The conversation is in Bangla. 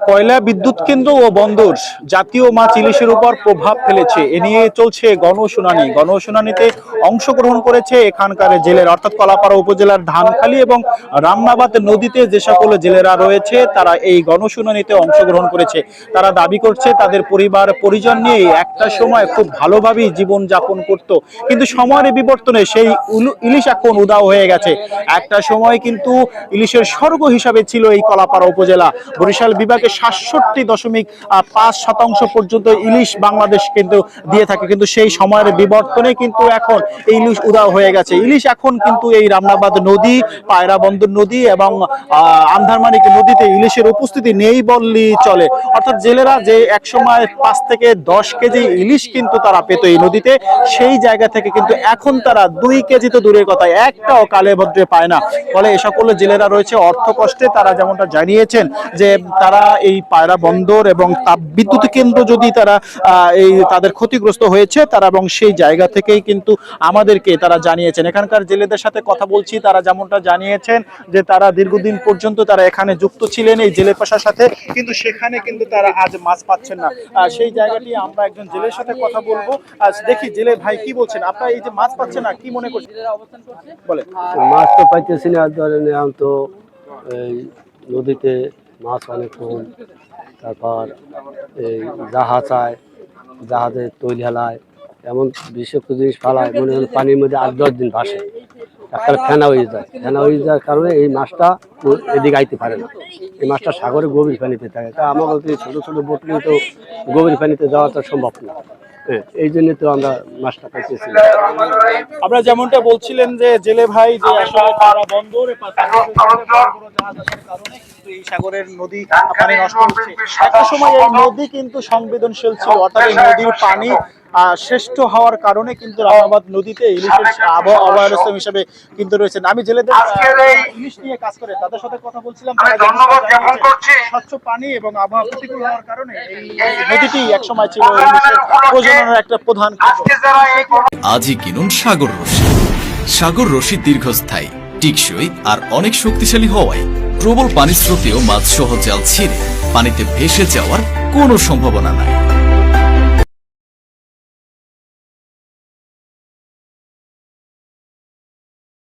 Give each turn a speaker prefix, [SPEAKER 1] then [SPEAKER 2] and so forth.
[SPEAKER 1] কয়লা বিদ্যুৎ কেন্দ্র ও বন্দর জাতীয় মাছ ইলিশের উপর প্রভাব ফেলেছে এ নিয়ে চলছে গণশুনানিতে অংশগ্রহণ করেছে এখানকার জেলেরা, অর্থাৎ কলাপাড়া উপজেলার ধানখালী এবং রামনাবাদ নদীতে যে সকল জেলেরা রয়েছে তারা এই গণশুনানিতে অংশগ্রহণ করেছে। তারা দাবি করছে তাদের পরিবার পরিজন নিয়ে একটা সময় খুব ভালোভাবেই জীবন যাপন করত, কিন্তু সময়ের বিবর্তনে সেই ইলিশ এখন উধাও হয়ে গেছে। একটা সময় কিন্তু ইলিশের স্বর্গ হিসাবে ছিল এই কলাপাড়া উপজেলা। বরিশাল বিভাগে 67.5% পর্যন্ত ইলিশ বাংলাদেশ কিন্তু দিয়ে থাকে, কিন্তু সেই সময়ের বিবর্তনে কিন্তু এখন এই ইলিশ উধাও হয়ে গেছে। ইলিশ এখন কিন্তু এই রামনাবাদ নদী, পায়রা বন্দর নদী এবং আন্ধারমানিক নদীতে ইলিশের উপস্থিতি নেই বললেই চলে। অর্থাৎ জেলেরা যে একসময় 5 থেকে 10 কেজি ইলিশ কিন্তু তারা পেত এই নদীতে, সেই জায়গা থেকে কিন্তু এখন তারা 2 কেজি তো দূরের কথা, একটাও কালে ভদ্রে পায় না। ফলে এ সকল জেলেরা রয়েছে অর্থ কষ্টে। তারা যেমনটা জানিয়েছেন যে তারা এই পায়রা বন্দর এবং তাপ বিদ্যুৎ কেন্দ্র যদি তারা এই তাদের ক্ষতিগ্রস্ত হয়েছে তারা, এবং সেই জায়গা থেকেই কিন্তু আমাদেরকে তারা জানিয়েছেন। এখানকার জেলেদের সাথে কথা বলছি, তারা যেমনটা জানিয়েছেন যে তারা দীর্ঘদিন পর্যন্ত তারা এখানে যুক্ত ছিলেন এই জেলে পেশার সাথে, কিন্তু সেখানে কিন্তু তারা আজ মাছ পাচ্ছেন না। সেই জায়গাটি আমরা একজন জেলের সাথে কথা বলবো। আজ দেখি জেলে ভাই কি বলছেন, আপনারা এই যে মাছ পাচ্ছেন না কি মনে করছেন বলে?
[SPEAKER 2] মাছ তো পাইতেছি না, ধরেন এখন তো এই নদীতে মাছ অনেক কম। তারপর এই জাহাজ চায়, জাহাজে তৈল হেলায়, এমন বিষাক্ত জিনিস ফালায়, মনে হয় পানির মধ্যে 8-10 দিন ভাসে, একটা ফেনা হয়ে যায়। ফেনা হয়ে যাওয়ার কারণে এই মাছটা এদিকে আইতে পারে না। এই মাছটা সাগরে গভীর পানিতে থাকে। তা আমার বলতে ছোটো ছোটো বোট নিয়ে তো গভীর পানিতে যাওয়াটা সম্ভব না। এই জন্য তো আমরা মাছটা পাইতেছি।
[SPEAKER 1] আপনারা যেমনটা বলছিলেন যে জেলে ভাই যে আসলে তারা বন্দর কারণে কিন্তু এই সাগরের নদী পানি নষ্ট হচ্ছে। একটা সময় এই নদী কিন্তু সংবেদনশীল ছিল, অর্থাৎ এই নদীর পানি শ্রেষ্ঠ হওয়ার কারণে কিন্তু রামনাবাদ নদীতে ইলিশের অভয়ারণ্য হিসেবে কিন্তু রয়েছেন। আমি জেলেদের ইলিশ নিয়ে কাজ করে তাদের সাথে কথা বলছিলাম, স্বচ্ছ পানি এবং আবহাওয়া প্রতিকূল হওয়ার কারণে এই নদীটি একসময় ছিল ইলিশের প্রজননের একটা প্রধান।
[SPEAKER 3] আজই কিনুন সাগর রশি। সাগর রশি দীর্ঘস্থায়ী, টিকসই আর অনেক শক্তিশালী হওয়ায় প্রবল পানিস্রোতেও মাছ সহ জাল ছিঁড়ে পানিতে ভেসে যাওয়ার কোনো সম্ভাবনা নাই।